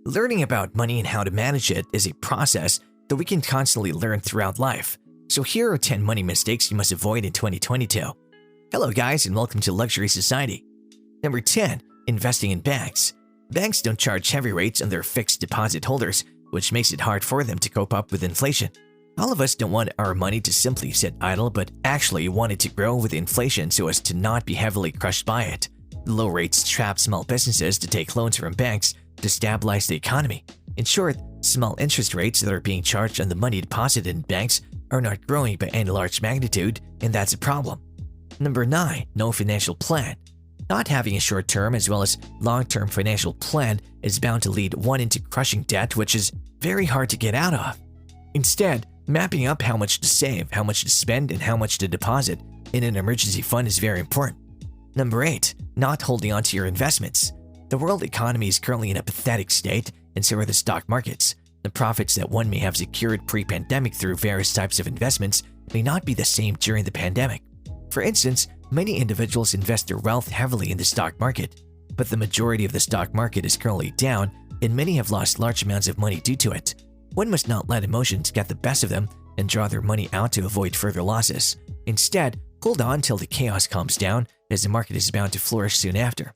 Learning about money and how to manage it is a process that we can constantly learn throughout life. So here are 10 money mistakes you must avoid in 2022. Hello guys and welcome to Luxury Society. Number 10. Investing in banks. Banks don't charge heavy rates on their fixed deposit holders, which makes it hard for them to cope up with inflation. All of us don't want our money to simply sit idle, but actually want it to grow with inflation so as to not be heavily crushed by it. The low rates trap small businesses to take loans from banks to stabilize the economy. In short, small interest rates that are being charged on the money deposited in banks are not growing by any large magnitude, and that's a problem. Number 9. No financial plan. Not having a short-term as well as long-term financial plan is bound to lead one into crushing debt, which is very hard to get out of. Instead, mapping up how much to save, how much to spend, and how much to deposit in an emergency fund is very important. Number 8. Not holding on to your investments. The world economy is currently in a pathetic state, and so are the stock markets. The profits that one may have secured pre-pandemic through various types of investments may not be the same during the pandemic. For instance, many individuals invest their wealth heavily in the stock market, but the majority of the stock market is currently down, and many have lost large amounts of money due to it. One must not let emotions get the best of them and draw their money out to avoid further losses. Instead, hold on till the chaos calms down, as the market is bound to flourish soon after.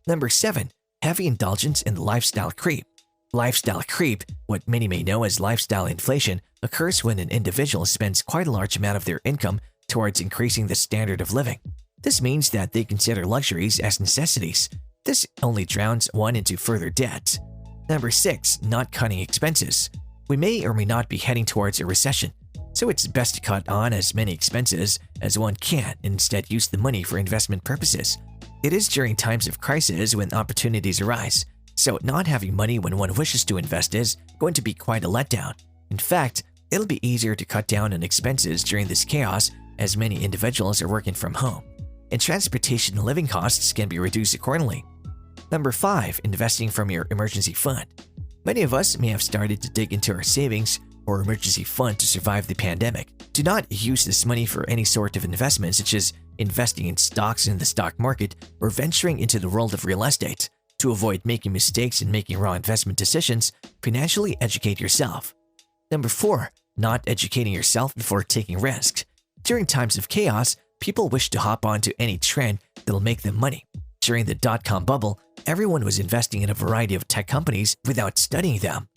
Number 7. Heavy indulgence and lifestyle creep. Lifestyle creep, what many may know as lifestyle inflation, occurs when an individual spends quite a large amount of their income towards increasing the standard of living. This means that they consider luxuries as necessities. This only drowns one into further debt. Number 6. Not cutting expenses. We may or may not be heading towards a recession, so it's best to cut on as many expenses as one can and instead use the money for investment purposes. It is during times of crisis when opportunities arise, so not having money when one wishes to invest is going to be quite a letdown. In fact, it'll be easier to cut down on expenses during this chaos as many individuals are working from home, and transportation and living costs can be reduced accordingly. Number 5. Investing from your emergency fund. Many of us may have started to dig into our savings or emergency fund to survive the pandemic. Do not use this money for any sort of investment such as investing in stocks in the stock market or venturing into the world of real estate. To avoid making mistakes and making wrong investment decisions, financially educate yourself. Number 4. Not educating yourself before taking risks. During times of chaos, people wish to hop onto any trend that'll make them money. During the dot-com bubble, everyone was investing in a variety of tech companies without studying them.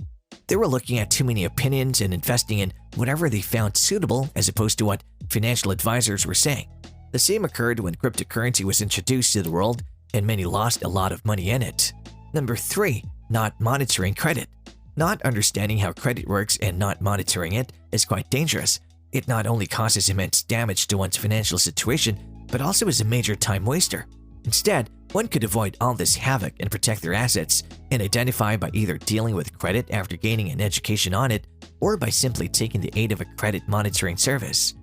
They were looking at too many opinions and investing in whatever they found suitable as opposed to what financial advisors were saying. The same occurred when cryptocurrency was introduced to the world, and many lost a lot of money in it. Number 3. Not monitoring credit. Not understanding how credit works and not monitoring it is quite dangerous. It not only causes immense damage to one's financial situation, but also is a major time waster. Instead, one could avoid all this havoc and protect their assets and identify by either dealing with credit after gaining an education on it or by simply taking the aid of a credit monitoring service.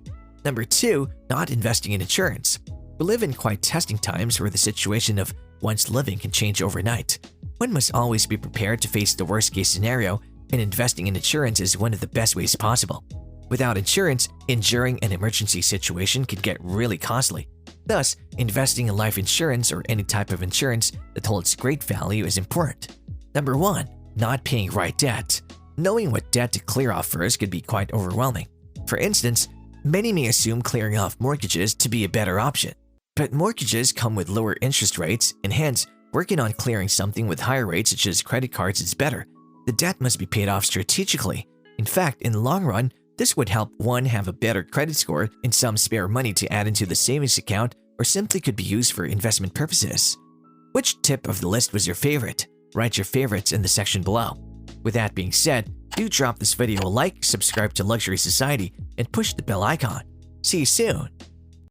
Number 2. Not investing in insurance. We live in quite testing times where the situation of one's living can change overnight. One must always be prepared to face the worst-case scenario, and investing in insurance is one of the best ways possible. Without insurance, enduring an emergency situation can get really costly. Thus, investing in life insurance or any type of insurance that holds great value is important. Number 1. Not paying right debt. Knowing what debt to clear off first could be quite overwhelming. For instance, many may assume clearing off mortgages to be a better option. But mortgages come with lower interest rates, and hence, working on clearing something with higher rates such as credit cards is better. The debt must be paid off strategically. In fact, in the long run, this would help one have a better credit score and some spare money to add into the savings account or simply could be used for investment purposes. Which tip of the list was your favorite? Write your favorites in the section below. With that being said, do drop this video a like, subscribe to Luxury Society, and push the bell icon. See you soon!